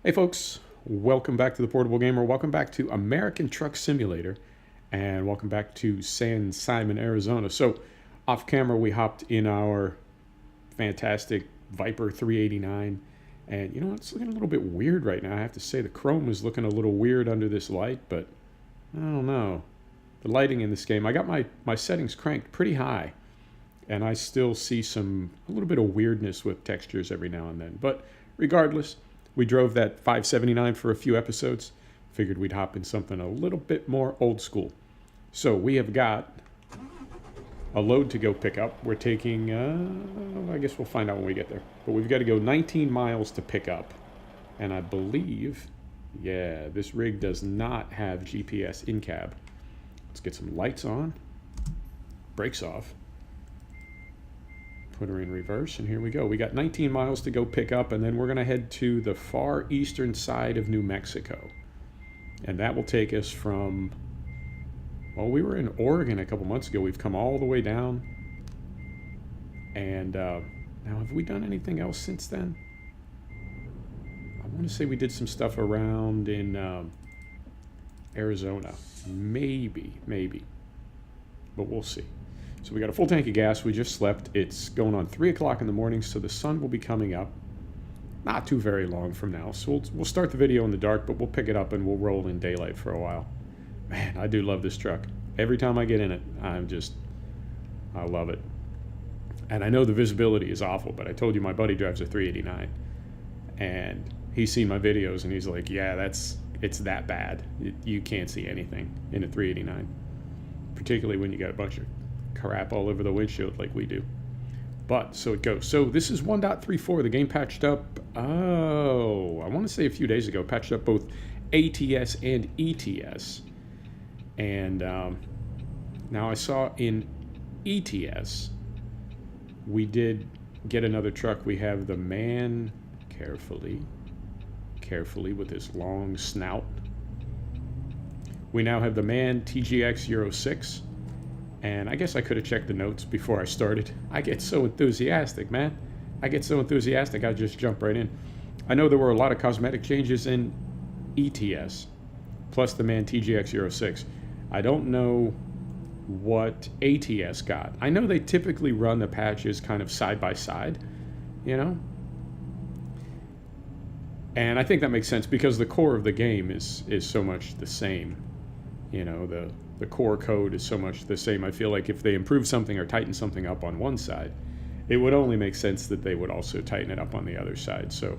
Hey folks, welcome back to the Portable Gamer. Welcome back to American Truck Simulator, and welcome back to San Simon, Arizona. So, off camera, we hopped in our fantastic Viper 389, and you know it's looking a little bit weird right now. I have to say the chrome is looking a little weird under this light, but I don't know. The lighting in this game, I got my settings cranked pretty high, and I still see a little bit of weirdness with textures every now and then. But regardless, we drove that 579 for a few episodes. Figured we'd hop in something a little bit more old school. So we have got a load to go pick up. We're taking, I guess we'll find out when we get there. But we've got to go 19 miles to pick up. And I believe, yeah, this rig does not have GPS in cab. Let's get some lights on. Brakes off. Put her in reverse, and here we go. We got 19 miles to go pick up, and then we're going to head to the far eastern side of New Mexico. And that will take us from, well, we were in Oregon a couple months ago. We've come all the way down. And now, have we done anything else since then? I want to say we did some stuff around in Arizona. Maybe. But we'll see. So we got a full tank of gas. We just slept. It's going on 3 o'clock in the morning, so the sun will be coming up not too very long from now. So we'll start the video in the dark, but we'll pick it up and we'll roll in daylight for a while. Man, I do love this truck. Every time I get in it, I love it. And I know the visibility is awful, but I told you my buddy drives a 389. And he's seen my videos and he's like, yeah, it's that bad. You can't see anything in a 389. Particularly when you got a bunch of crap all over the windshield like we do. But so it goes. So this is 1.34. The game patched up, I want to say a few days ago, patched up both ATS and ETS. And now I saw in ETS we did get another truck. We have the man, carefully with his long snout. We now have the man TGX Euro 6. And I guess I could have checked the notes before I started. I get so enthusiastic, man. I just jump right in. I know there were a lot of cosmetic changes in ETS, plus the man TGX Euro 6. I don't know what ATS got. I know they typically run the patches kind of side by side, you know? And I think that makes sense because the core of the game is so much the same. You know, the core code is so much the same. I feel like if they improve something or tighten something up on one side, it would only make sense that they would also tighten it up on the other side. So,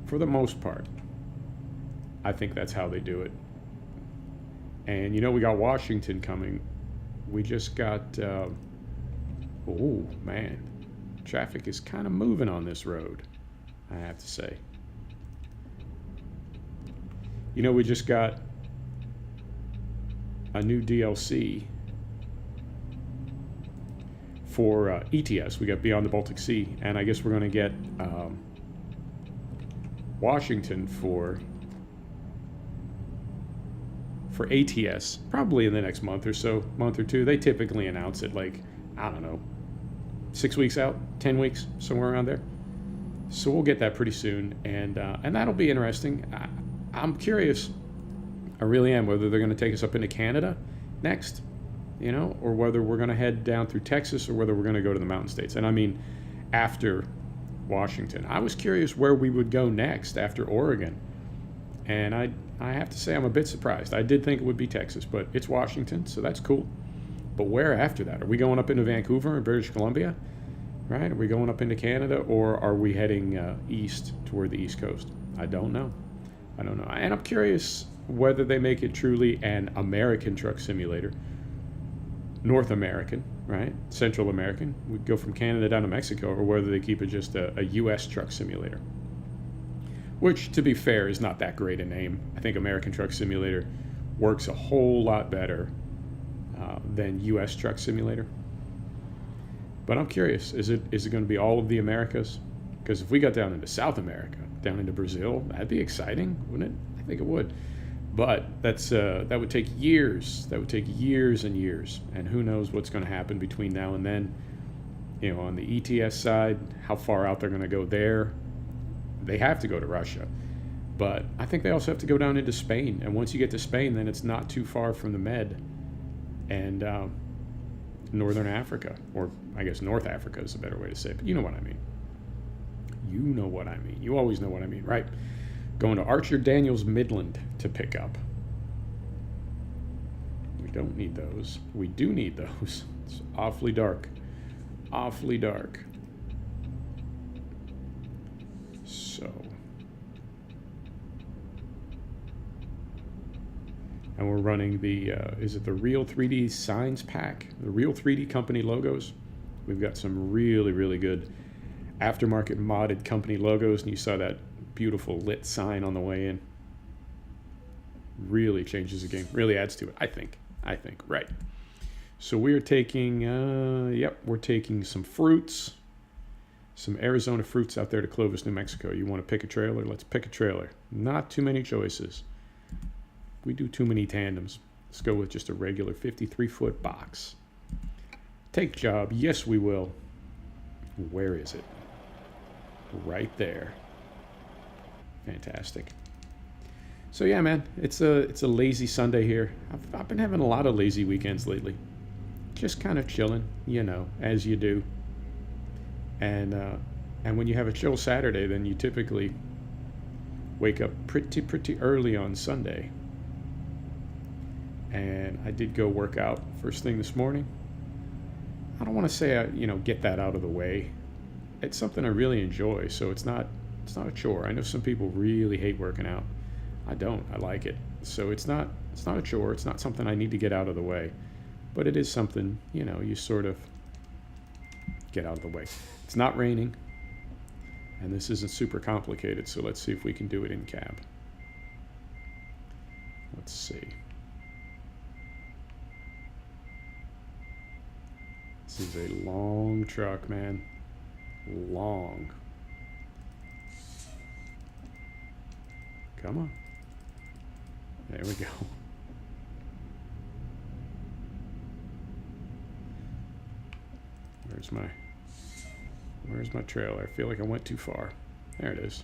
for the most part, I think that's how they do it. And, you know, we got Washington coming. We just got, oh, man. Traffic is kind of moving on this road, I have to say. You know, we just got a new DLC for ETS. We got Beyond the Baltic Sea, and I guess we're going to get Washington for ATS probably in the next month or two. They typically announce it like, I don't know, 6 weeks out, 10 weeks, somewhere around there. So we'll get that pretty soon, and that'll be interesting. I'm curious. I really am, whether they're going to take us up into Canada next, you know, or whether we're going to head down through Texas, or whether we're going to go to the mountain states. And I mean, after Washington. I was curious where we would go next after Oregon. And I have to say I'm a bit surprised. I did think it would be Texas, but it's Washington, so that's cool. But where after that? Are we going up into Vancouver and British Columbia? Right? Are we going up into Canada, or are we heading east toward the East Coast? I don't know. And I'm curious whether they make it truly an American truck simulator, North American, right? Central American. We'd go from Canada down to Mexico, or whether they keep it just a U.S. truck simulator. Which, to be fair, is not that great a name. I think American Truck Simulator works a whole lot better than U.S. Truck Simulator. But I'm curious, is it going to be all of the Americas? Because if we got down into South America, down into Brazil, that'd be exciting, wouldn't it? I think it would. But that would take years. That would take years and years. And who knows what's going to happen between now and then. You know, on the ETS side, how far out they're going to go there. They have to go to Russia. But I think they also have to go down into Spain. And once you get to Spain, then it's not too far from the Med and Northern Africa. Or I guess North Africa is a better way to say it. But you know what I mean. You know what I mean. You always know what I mean, right? Going to Archer Daniels Midland to pick up. We don't need those. We do need those. It's awfully dark. Awfully dark. So. And we're running the, is it the Real 3D Signs Pack? The Real 3D Company logos. We've got some really, really good aftermarket modded company logos. And you saw that beautiful lit sign on the way in. Really changes the game. Really adds to it, I think. Right. So we're taking, we're taking some fruits. Some Arizona fruits out there to Clovis, New Mexico. You want to pick a trailer? Let's pick a trailer. Not too many choices. We do too many tandems. Let's go with just a regular 53-foot box. Take job. Yes, we will. Where is it? Right there. Fantastic. So yeah, man, it's a lazy Sunday here. I've been having a lot of lazy weekends lately. Just kind of chilling, you know, as you do. And when you have a chill Saturday, then you typically wake up pretty early on Sunday. And I did go work out first thing this morning. I don't want to say I, get that out of the way. It's something I really enjoy, so it's not a chore. I know some people really hate working out. I don't. I like it. So it's not a chore. It's not something I need to get out of the way. But it is something, you sort of get out of the way. It's not raining, and this isn't super complicated, so let's see if we can do it in cab. Let's see. This is a long truck, man. Long. Come on. There we go. Where's my trailer? I feel like I went too far. There it is.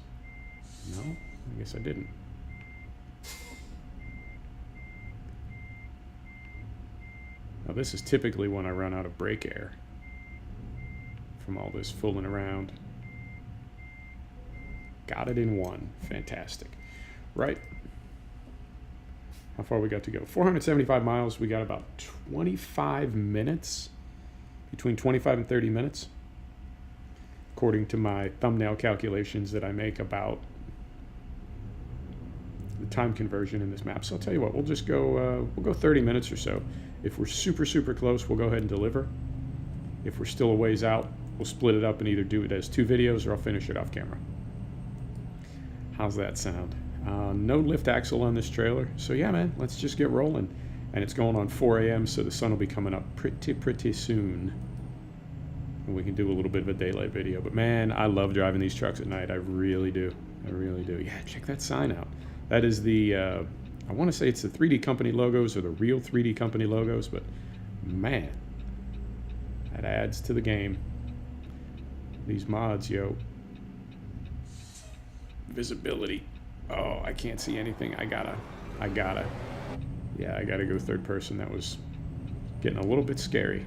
No, I guess I didn't. Now this is typically when I run out of brake air from all this fooling around. Got it in one. Fantastic. Right. How far we got to go? 475 miles. We got about 25 minutes. Between 25 and 30 minutes. According to my thumbnail calculations that I make about the time conversion in this map. So I'll tell you what, we'll just go, we'll go 30 minutes or so. If we're super close, we'll go ahead and deliver. If we're still a ways out, we'll split it up and either do it as 2 videos or I'll finish it off camera. How's that sound? No lift axle on this trailer. So yeah, man, let's just get rolling. And it's going on 4 a.m., so the sun will be coming up pretty soon. And we can do a little bit of a daylight video. But man, I love driving these trucks at night. I really do. I really do. Yeah, check that sign out. That is the, I want to say it's the 3D Company logos or the Real 3D Company logos, but man, that adds to the game. These mods, yo. Visibility. Oh, I can't see anything. I gotta. Yeah, I gotta go third person. That was getting a little bit scary.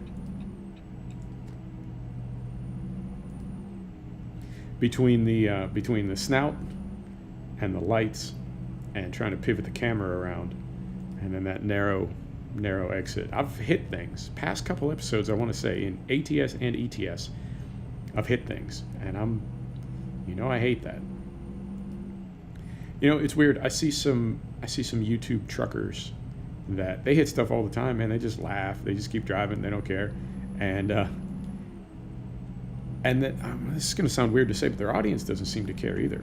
Between the snout and the lights and trying to pivot the camera around and then that narrow exit. I've hit things. Past couple episodes, I want to say, in ATS and ETS, I've hit things. And I hate that. It's weird. I see some YouTube truckers that they hit stuff all the time, man. They just laugh. They just keep driving. They don't care. And that this is going to sound weird to say, but their audience doesn't seem to care either.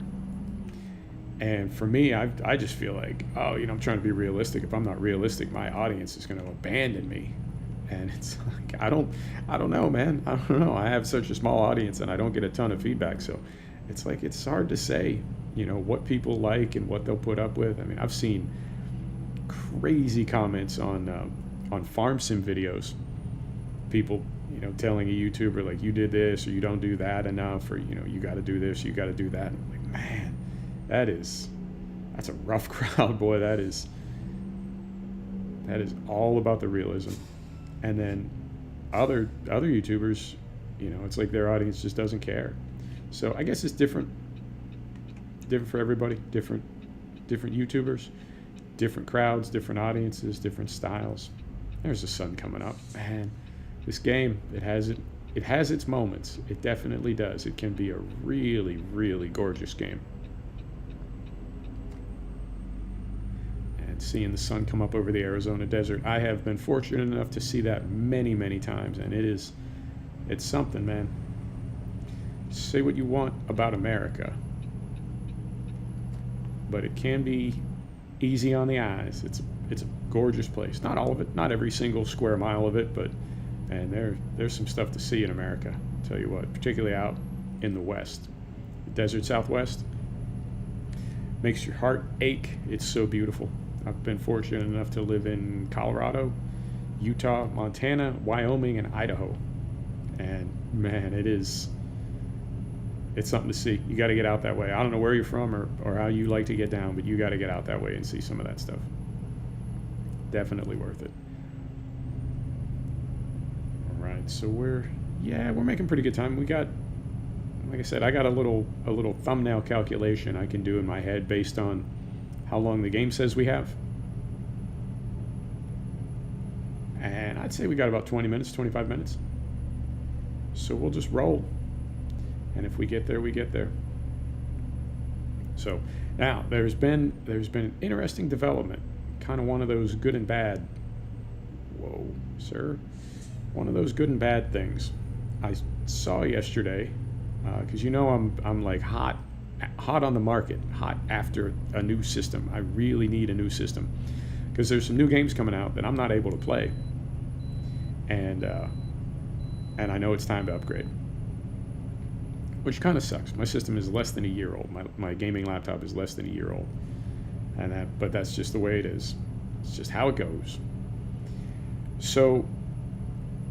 And for me, I just feel like, I'm trying to be realistic. If I'm not realistic, my audience is going to abandon me. And it's like, I don't know, man. I don't know. I have such a small audience and I don't get a ton of feedback. So it's like, it's hard to say, what people like and what they'll put up with. I mean, I've seen crazy comments on farm sim videos. People, telling a YouTuber like, you did this or you don't do that enough, or, you got to do this, you got to do that. And I'm like, man, that is That's a rough crowd, boy. That is all about the realism. And then other YouTubers, you know, it's like their audience just doesn't care. So I guess it's different for everybody. Different YouTubers, different crowds, different audiences, different styles. There's the sun coming up, man. This game, it has its moments. It definitely does. It can be a really, really gorgeous game. And seeing the sun come up over the Arizona desert, I have been fortunate enough to see that many, many times, and it's something, man. Say what you want about America, but it can be easy on the eyes. It's a gorgeous place. Not all of it, not every single square mile of it, but and there's some stuff to see in America. I'll tell you what, particularly out in the West, the desert Southwest, makes your heart ache. It's so beautiful. I've been fortunate enough to live in Colorado, Utah, Montana, Wyoming, and Idaho, and man, it's something to see. You got to get out that way. I don't know where you're from or how you like to get down, but you got to get out that way and see some of that stuff. Definitely worth it. All right, so we're making pretty good time. We got, like I said, I got a little thumbnail calculation I can do in my head based on how long the game says we have. And I'd say we got about 20 minutes, 25 minutes. So we'll just roll. And if we get there, we get there. So now there's been an interesting development, kind of one of those good and bad. Whoa, sir, one of those good and bad things. I saw yesterday, because you know I'm like hot on the market, hot after a new system. I really need a new system because there's some new games coming out that I'm not able to play, and I know it's time to upgrade. Which kind of sucks. My system is less than a year old. My gaming laptop is less than a year old, but that's just the way it is. It's just how it goes. So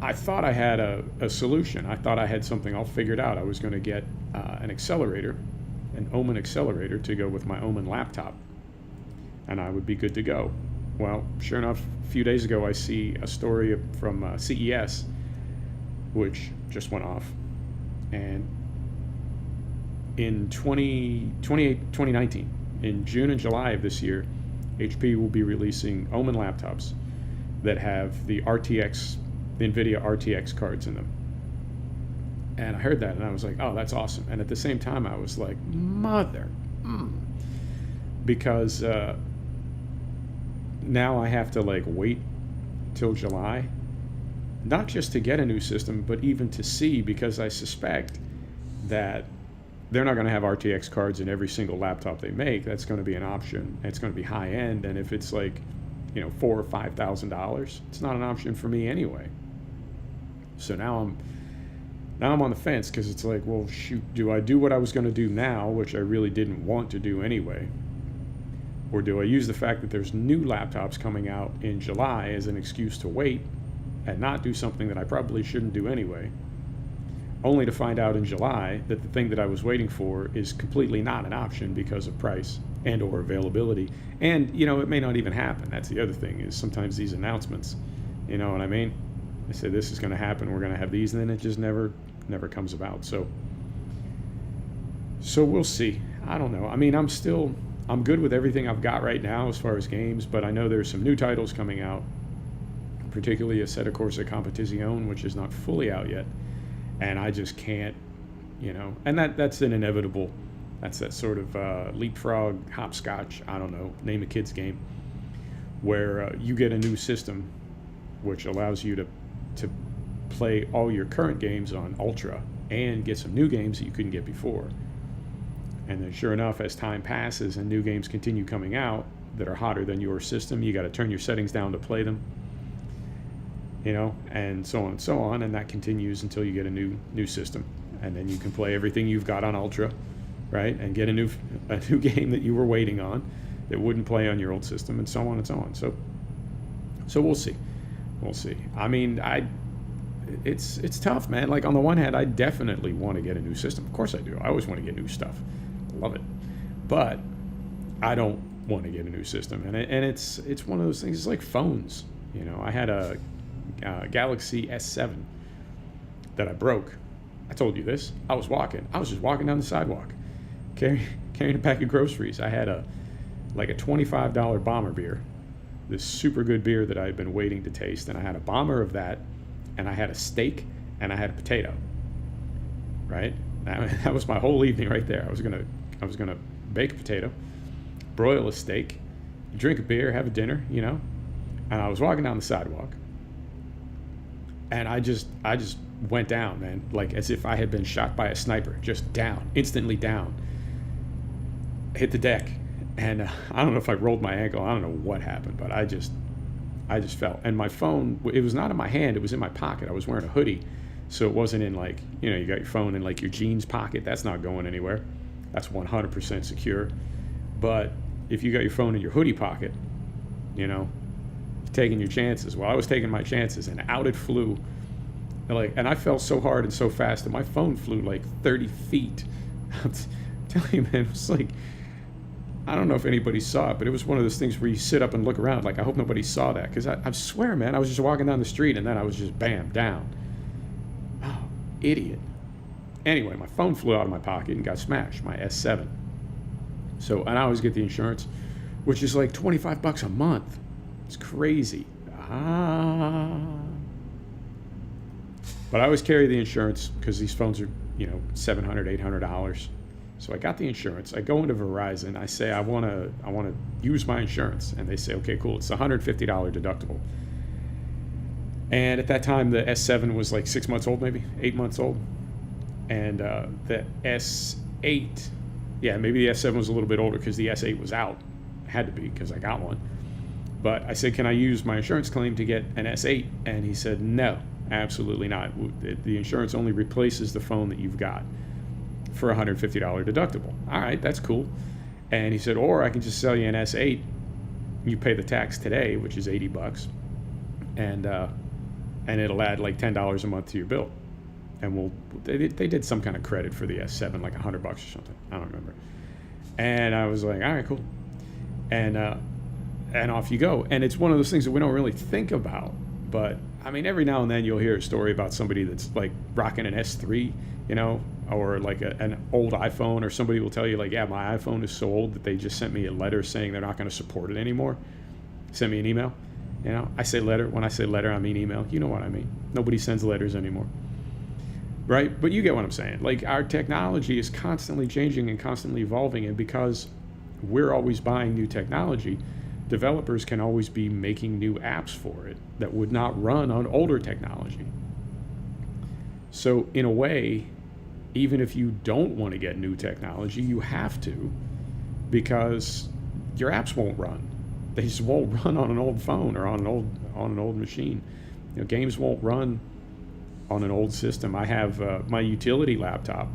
I thought I had a solution. I thought I had something all figured out. I was going to get an accelerator, an Omen accelerator to go with my Omen laptop, and I would be good to go. Well, sure enough, a few days ago I see a story from CES, which just went off, and in 2019, in June and July of this year, HP will be releasing Omen laptops that have the NVIDIA RTX cards in them. And I heard that and I was like, oh, that's awesome. And at the same time, I was like, because now I have to like wait till July, not just to get a new system, but even to see, because I suspect that they're not going to have RTX cards in every single laptop they make. That's going to be an option. It's going to be high end, and if it's like, you know, $4,000 or $5,000, it's not an option for me anyway. So now I'm on the fence, because it's like, well, shoot, do I do what I was going to do now, which I really didn't want to do anyway, or do I use the fact that there's new laptops coming out in July as an excuse to wait and not do something that I probably shouldn't do anyway, only to find out in July that the thing that I was waiting for is completely not an option because of price and or availability. And, you know, it may not even happen. That's the other thing, is sometimes these announcements, you know what I mean? I say this is going to happen, we're going to have these, and then it just never comes about. So we'll see. I don't know. I mean, I'm good with everything I've got right now as far as games, but I know there's some new titles coming out, particularly Assetto Corsa Competizione, which is not fully out yet. And I just can't, you know, and that's an inevitable, that's that sort of leapfrog, hopscotch, I don't know, name a kid's game, where you get a new system which allows you to play all your current games on Ultra and get some new games that you couldn't get before. And then sure enough, as time passes and new games continue coming out that are hotter than your system, you got to turn your settings down to play them, you know, and so on, and that continues until you get a new system, and then you can play everything you've got on Ultra, right, and get a new game that you were waiting on that wouldn't play on your old system, and so on and so on. So we'll see. I mean, it's tough, man. Like, on the one hand, I definitely want to get a new system. Of course I do. I always want to get new stuff. I love it. But I don't want to get a new system. And it's one of those things. It's like phones. You know, I had a Galaxy S7 that I broke. I told you this. I was just walking down the sidewalk, carrying a pack of groceries. I had a $25 bomber beer, this super good beer that I had been waiting to taste, and I had a bomber of that, and I had a steak, and I had a potato. Right? That was my whole evening right there. I was gonna bake a potato, broil a steak, drink a beer, have a dinner, you know. And I was walking down the sidewalk, and I just went down, man, like as if I had been shot by a sniper, just down, instantly down. Hit the deck, and I don't know if I rolled my ankle. I don't know what happened, but I just fell. And my phone, it was not in my hand, it was in my pocket. I was wearing a hoodie, so it wasn't in, like, you know, you got your phone in like your jeans pocket. That's not going anywhere. That's 100% secure. But if you got your phone in your hoodie pocket, you know, you're taking your chances. Well, I was taking my chances, and out it flew. And I fell so hard and so fast that my phone flew like 30 feet. I'm telling you, man, it was like, I don't know if anybody saw it, but it was one of those things where you sit up and look around like, I hope nobody saw that. Because I swear, man, I was just walking down the street, and then I was just bam, down. Oh, idiot. Anyway, my phone flew out of my pocket and got smashed, my S7. So, and I always get the insurance, which is like $25 a month. It's crazy. But I always carry the insurance because these phones are, you know, $700, $800. So I got the insurance. I go into Verizon. I say I want to use my insurance, and they say, okay, cool. It's $150 deductible. And at that time, the S7 was like 6 months old, maybe 8 months old, and the S8, yeah, maybe the S7 was a little bit older because the S8 was out. It had to be because I got one. But I said, can I use my insurance claim to get an S8? And he said, no, absolutely not. The insurance only replaces the phone that you've got for $150 deductible. All right, that's cool. And he said, or I can just sell you an S8. You pay the tax today, which is $80, and it'll add like $10 a month to your bill. And they did some kind of credit for the S7, like $100 or something. I don't remember. And I was like, all right, cool. And off you go. And it's one of those things that we don't really think about. But I mean, every now and then you'll hear a story about somebody that's like rocking an S3, you know, or like an old iPhone, or somebody will tell you like, yeah, my iPhone is so old that they just sent me a letter saying they're not going to support it anymore. Send me an email. You know, I say letter. When I say letter, I mean email. You know what I mean. Nobody sends letters anymore. Right? But you get what I'm saying. Like, our technology is constantly changing and constantly evolving, and because we're always buying new technology, developers can always be making new apps for it that would not run on older technology. So in a way, even if you don't want to get new technology, you have to, because your apps won't run. They just won't run on an old phone or on an old machine. You know, games won't run on an old system. I have my utility laptop,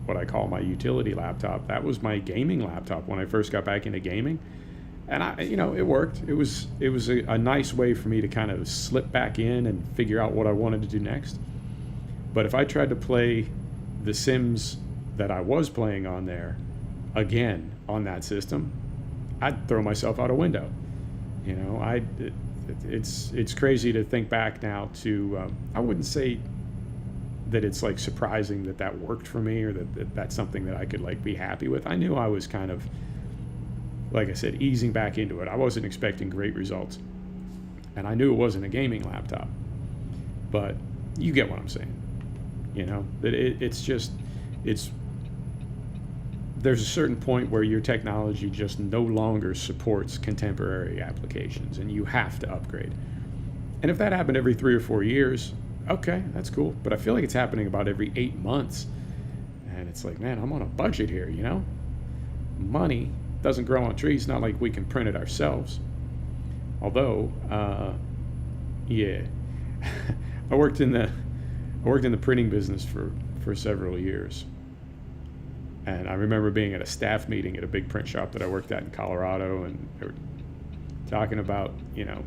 what I call my utility laptop. That was my gaming laptop when I first got back into gaming, and it worked. It was a nice way for me to kind of slip back in and figure out what I wanted to do next. But if I tried to play the Sims that I was playing on there again on that system, I'd throw myself out a window. You know, it's crazy to think back now to, I wouldn't say that it's like surprising that worked for me, or that's something that I could like be happy with. I knew I was kind of, like I said, easing back into it. I wasn't expecting great results, and I knew it wasn't a gaming laptop, but you get what I'm saying. You know, that there's a certain point where your technology just no longer supports contemporary applications, and you have to upgrade. And if that happened every 3 or 4 years, okay, that's cool. But I feel like it's happening about every 8 months. And it's like, man, I'm on a budget here, you know? Money doesn't grow on trees, not like we can print it ourselves. Although, yeah, I worked in the printing business for several years. And I remember being at a staff meeting at a big print shop that I worked at in Colorado, and they were talking about, you know,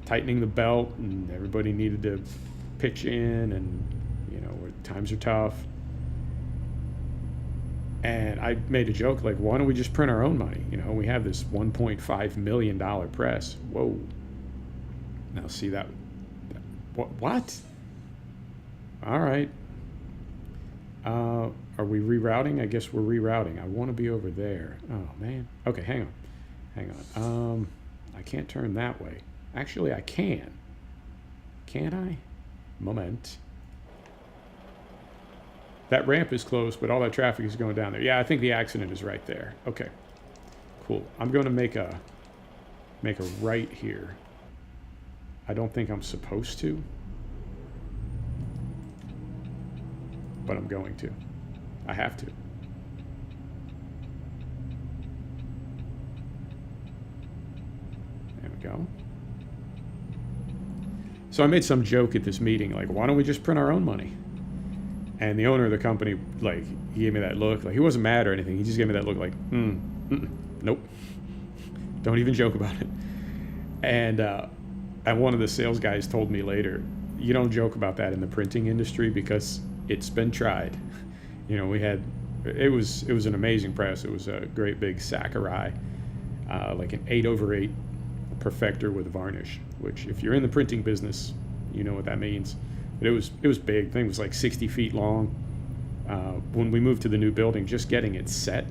tightening the belt, and everybody needed to pitch in, and, you know, times are tough. And I made a joke like, why don't we just print our own money? You know, we have this $1.5 million press. Whoa. Now see that? What? All right. Are we rerouting? I guess we're rerouting. I want to be over there. Oh, man. Okay, hang on. I can't turn that way. Actually, I can. Can't I? Moment. That ramp is closed, but all that traffic is going down there. Yeah, I think the accident is right there. Okay, cool. I'm going to make a right here. I don't think I'm supposed to, but I'm going to. I have to. There we go. So I made some joke at this meeting, like, why don't we just print our own money? And the owner of the company, like, he gave me that look. Like, he wasn't mad or anything. He just gave me that look like, nope. Don't even joke about it. And one of the sales guys told me later, you don't joke about that in the printing industry because it's been tried. You know, it was an amazing press. It was a great big Sakurai, like an 8/8 perfector with varnish, which if you're in the printing business, you know what that means. But it was big. The thing was like 60 feet long. When we moved to the new building, just getting it set,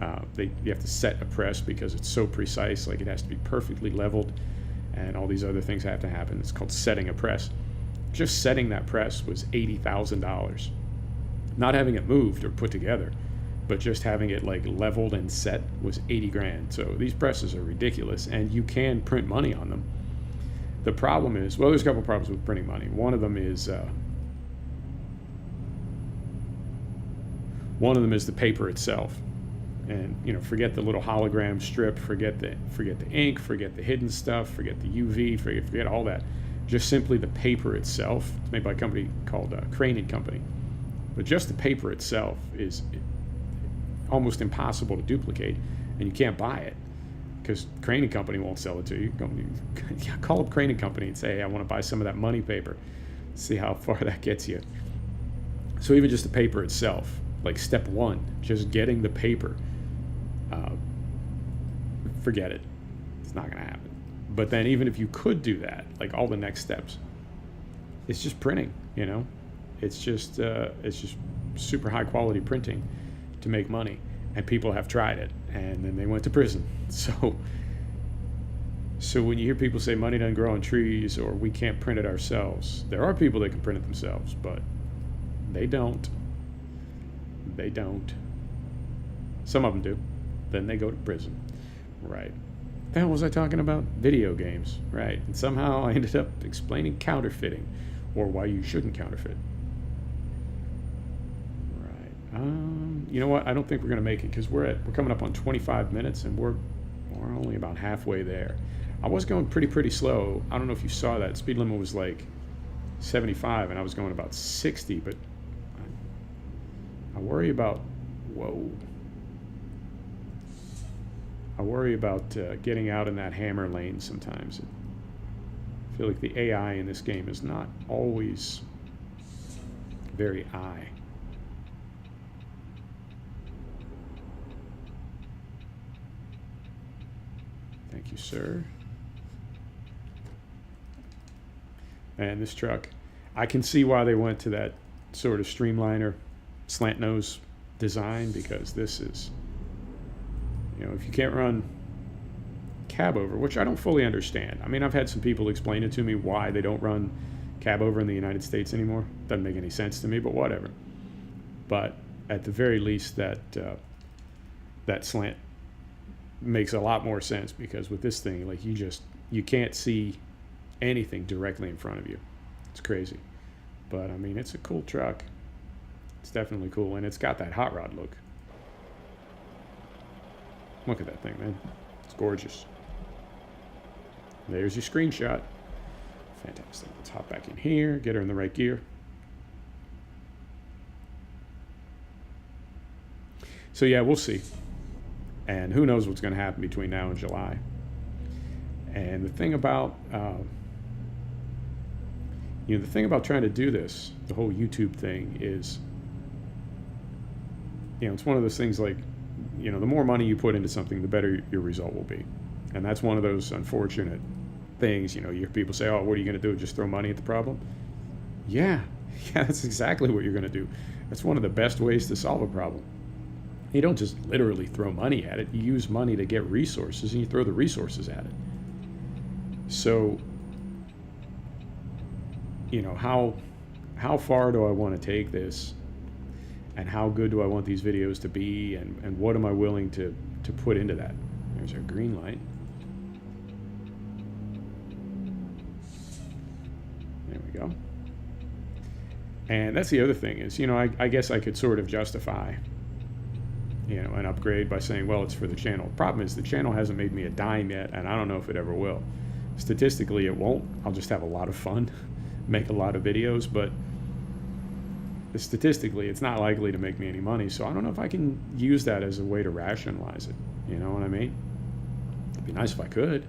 you have to set a press because it's so precise. Like, it has to be perfectly leveled, and all these other things have to happen. It's called setting a press. Just setting that press was $80,000. Not having it moved or put together, but just having it like leveled and set was 80 grand. So these presses are ridiculous, and you can print money on them. The problem is, well, there's a couple problems with printing money. One of them is the paper itself. And, you know, forget the little hologram strip, forget the ink, forget the hidden stuff, forget the UV, forget all that. Just simply the paper itself. It's made by a company called Crane & Company. But just the paper itself is almost impossible to duplicate, and you can't buy it because Crane & Company won't sell it to you. Call up Crane & Company and say, hey, I want to buy some of that money paper. See how far that gets you. So even just the paper itself, like step one, just getting the paper, forget it. It's not going to happen. But then even if you could do that, like all the next steps, it's just printing, you know? It's just super high quality printing to make money, and people have tried it, and then they went to prison. So when you hear people say money doesn't grow on trees or we can't print it ourselves, there are people that can print it themselves, but they don't. They don't. Some of them do. Then they go to prison. Right. What the hell was I talking about? Video games. Right. And somehow I ended up explaining counterfeiting, or why you shouldn't counterfeit. You know what? I don't think we're going to make it because we're coming up on 25 minutes and we're only about halfway there. I was going pretty slow. I don't know if you saw that. Speed limit was like 75 and I was going about 60, but I worry about, I worry about getting out in that hammer lane sometimes. I feel like the AI in this game is not always very eye. Thank you, sir. And this truck, I can see why they went to that sort of streamliner, slant nose design, because this is, you know, if you can't run cab over, which I don't fully understand. I mean, I've had some people explain it to me why they don't run cab over in the United States anymore. Doesn't make any sense to me, but whatever. But at the very least, that slant makes a lot more sense, because with this thing, like, you can't see anything directly in front of you. It's crazy. But I mean, it's a cool truck. It's definitely cool, and it's got that hot rod look. Look at that thing, man. It's gorgeous. There's your screenshot. Fantastic. Let's hop back in here, get her in the right gear. So yeah, we'll see. And who knows what's going to happen between now and July. And the thing about, the thing about trying to do this, the whole YouTube thing, is you know, it's one of those things like, you know, the more money you put into something, the better your result will be. And that's one of those unfortunate things. You know, you hear people say, oh, what are you going to do? Just throw money at the problem? Yeah, that's exactly what you're going to do. That's one of the best ways to solve a problem. You don't just literally throw money at it. You use money to get resources, and you throw the resources at it. So, you know, how far do I want to take this? And how good do I want these videos to be? And what am I willing to put into that? There's our green light. There we go. And that's the other thing is, you know, I guess I could sort of justify, you know, an upgrade by saying, well, it's for the channel. Problem is the channel hasn't made me a dime yet, and I don't know if it ever will. Statistically, it won't. I'll just have a lot of fun, make a lot of videos, but statistically, it's not likely to make me any money. So I don't know if I can use that as a way to rationalize it. You know what I mean? It'd be nice if I could.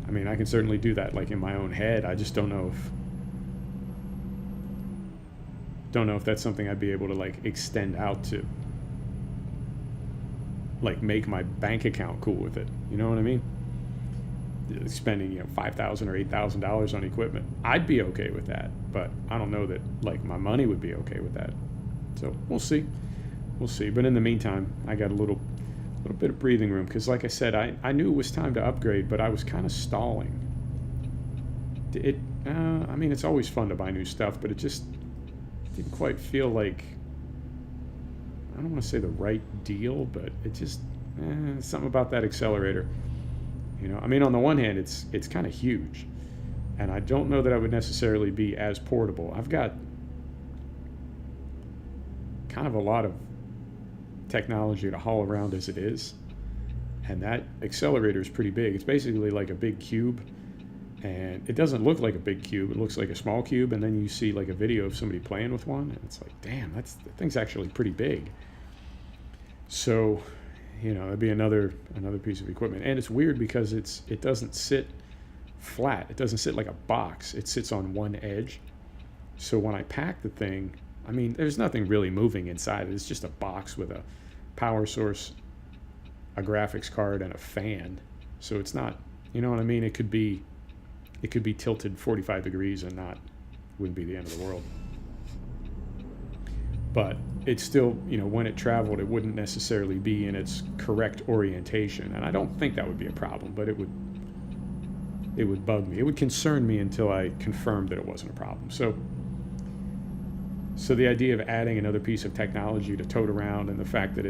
I mean, I can certainly do that, like in my own head. I just don't know if that's something I'd be able to like extend out to, like make my bank account cool with it. You know what I mean? Spending, you know, $5,000 or $8,000 on equipment, I'd be okay with that, but I don't know that like my money would be okay with that. So we'll see. But in the meantime, I got a little bit of breathing room, because like I said, I knew it was time to upgrade, but I was kind of stalling. I mean, it's always fun to buy new stuff, but it just didn't quite feel like, I don't want to say the right deal, but it just something about that accelerator. You know, I mean, on the one hand, it's kind of huge, and I don't know that I would necessarily be as portable. I've got kind of a lot of technology to haul around as it is, and that accelerator is pretty big. It's basically like a big cube, and it doesn't look like a big cube. It looks like a small cube, and then you see like a video of somebody playing with one, and it's like, damn, that thing's actually pretty big. So, you know, that'd be another piece of equipment. And it's weird because it doesn't sit flat. It doesn't sit like a box. It sits on one edge. So when I pack the thing, I mean, there's nothing really moving inside it. It's just a box with a power source, a graphics card, and a fan. So it's not, you know what I mean? It could be tilted 45 degrees and wouldn't be the end of the world. But it's still, you know, when it traveled, it wouldn't necessarily be in its correct orientation. And I don't think that would be a problem, but it would bug me. It would concern me until I confirmed that it wasn't a problem. So the idea of adding another piece of technology to tote around, and the fact that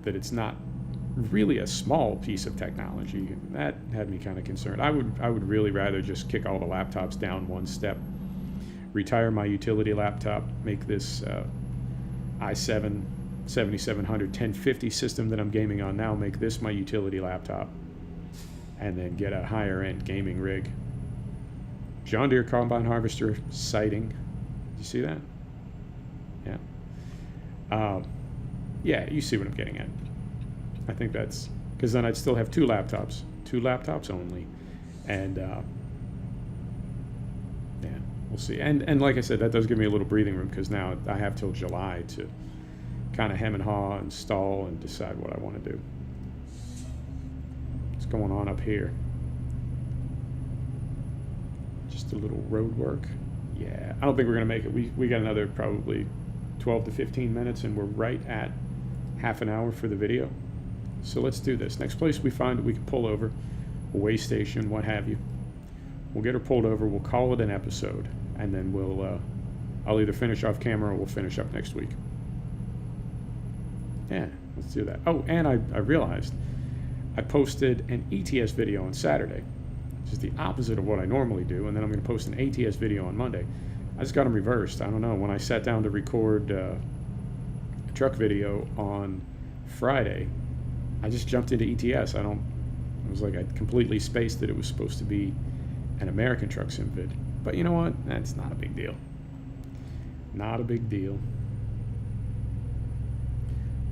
it's not really a small piece of technology, that had me kind of concerned. I would really rather just kick all the laptops down one step, retire my utility laptop, make this i7 7700 1050 system that I'm gaming on now, make this my utility laptop, and then get a higher end gaming rig. John Deere combine harvester sighting. Did you see that? Yeah. Yeah, you see what I'm getting at. I think that's because then I'd still have two laptops only, and yeah, we'll see. And like I said, that does give me a little breathing room, because now I have till July to kind of hem and haw and stall and decide what I want to do. What's going on up here? Just a little road work. Yeah, I don't think we're gonna make it. We got another probably 12 to 15 minutes, and we're right at half an hour for the video. So let's do this. Next place we find that we can pull over, a way station, what have you. We'll get her pulled over, we'll call it an episode, and then I'll either finish off camera or we'll finish up next week. Yeah, let's do that. Oh, and I realized I posted an ATS video on Saturday, which is the opposite of what I normally do, and then I'm going to post an ATS video on Monday. I just got them reversed. I don't know. When I sat down to record a truck video on Friday, I just jumped into ETS. It was like I completely spaced that it was supposed to be an American truck sim vid. But you know what? That's not a big deal. Not a big deal.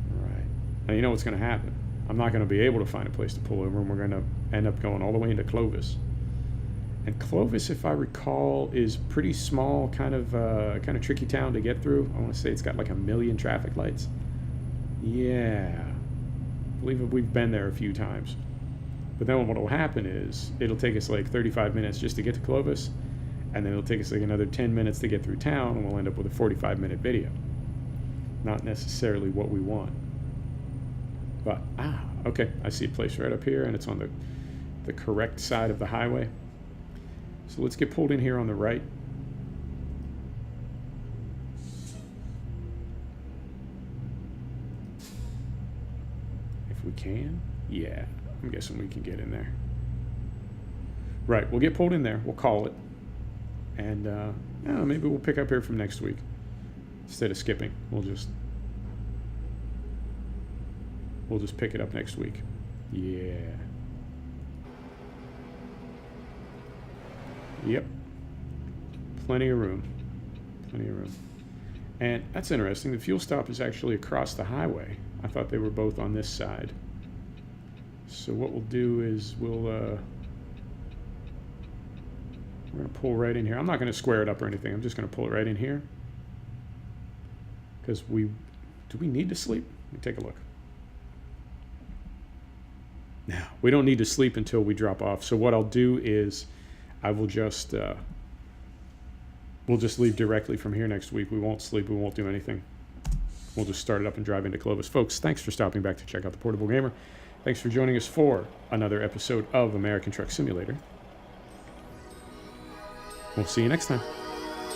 All right. Now you know what's going to happen. I'm not going to be able to find a place to pull over, and we're going to end up going all the way into Clovis. And Clovis, if I recall, is pretty small, kind of tricky town to get through. I want to say it's got like 1 million traffic lights. Yeah. I believe we've been there a few times. But then what will happen is it'll take us like 35 minutes just to get to Clovis, and then it'll take us like another 10 minutes to get through town, and we'll end up with a 45-minute video. Not necessarily what we want. But, okay, I see a place right up here, and it's on the correct side of the highway. So let's get pulled in here on the right. If we can. Yeah, I'm guessing we can get in there. Right, we'll get pulled in there. We'll call it. And maybe we'll pick up here from next week. Instead of skipping, we'll just pick it up next week. Yeah. Yep. Plenty of room. Plenty of room. And that's interesting. The fuel stop is actually across the highway. I thought they were both on this side. So what we'll do is we're going to pull right in here. I'm not going to square it up or anything. I'm just going to pull it right in here. Because do we need to sleep? Let me take a look. No, we don't need to sleep until we drop off. So what I'll do is I will just, we'll just leave directly from here next week. We won't sleep. We won't do anything. We'll just start it up and drive into Clovis. Folks, thanks for stopping back to check out the Portable Gamer. Thanks for joining us for another episode of American Truck Simulator. We'll see you next time.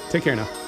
Take care now.